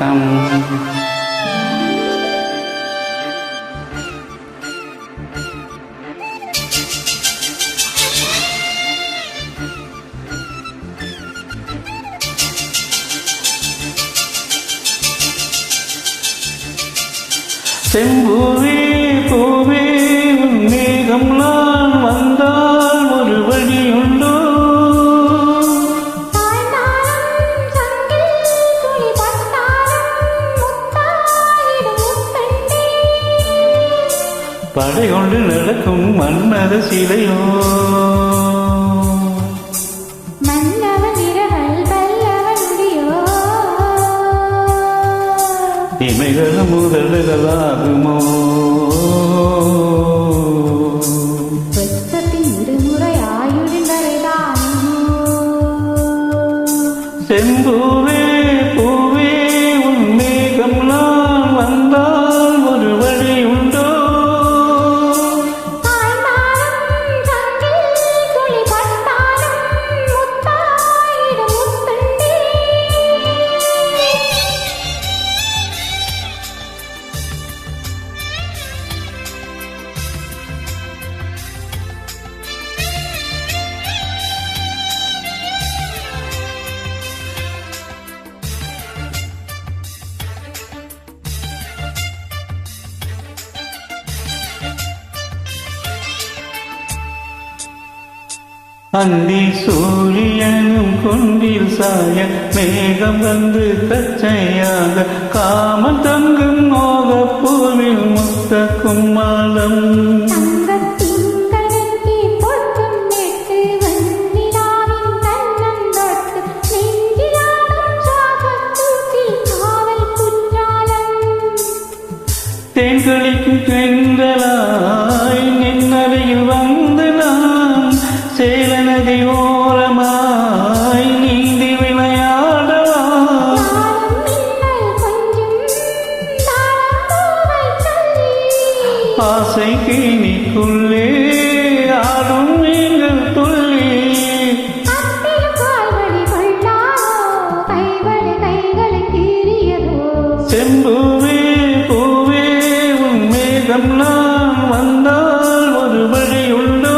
வணக்கம். செம்பூவே பூவே உன் மேகம் நான் வந்தால் ஒரு வழியுண்டோ? படை கொண்டு நடக்கும் மன்மத சிலையோ? இமைகளும் முதல்களாகுமோ? வெப்பத்தின் விடுமுறை ஆயுளின் வரைதான். செம்பூவே பூவே உன் மேகம் நான் வந்தால் ஒரு வழி உண்டோ? அந்தி சூரியனும் கொண்டில் சாய மேகம் வந்து கச்சையாக காமம் தங்கும் மோகப்பூவில் முத்த கும்மாளம். தேன்களிக்கும் பெண்களாய் நின்னறையில் வந்து நான் சேலநதி ஓரமாய் நீந்தி விளையாடவா? ஆசை கீனிக்குள்ளே ஆடும் நீங்கள் துள்ளி செம்பூவே பூவே உன் மேகம் நான் வந்தால் ஒரு வழி உண்டோ?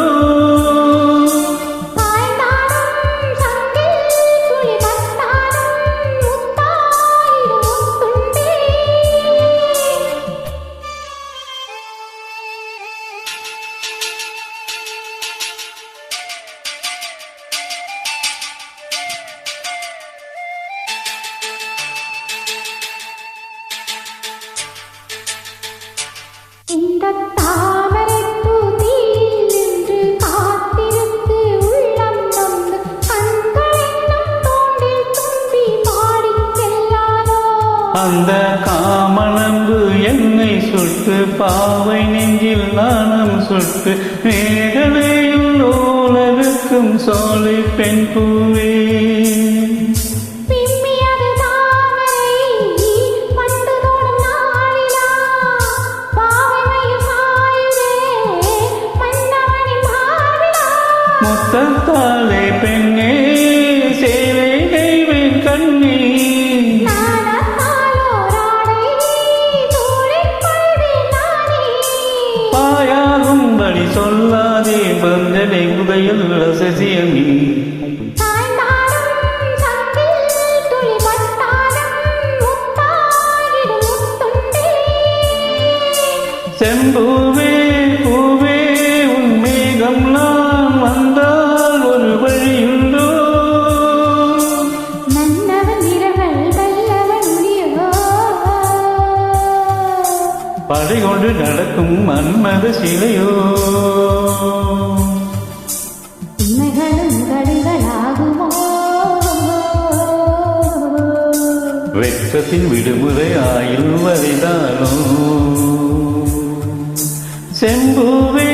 இந்த தாமரை பூதியில் நின்று காத்திருந்து உள்ளம் வந்து கண்களென்னும் தோண்டில் தும்பி பாடிச் செல்லாதோ? அந்த காமனம்பு என்னை சுட்டு பாவை நெஞ்சில் நாணம் சுட்டு மேகலையில் உலகுக்கும் சோலை பெண் பூவே. முத்தத்தாலே பெண்ணே சேலை கைவேன் கண்ணே பாயாகும்படி சொல்லாதே பந்தனை உதயல் ரசசியமி. செம்பூவே பூவே உன் மேகம் நான் வந்தால் ஒரு வழியுண்டோ? படை கொண்டு நடக்கும் மன்மத சிலையோ? வெட்கத்தின் விடுமுறை ஆயுள் வரைதானோ? செம்பூவே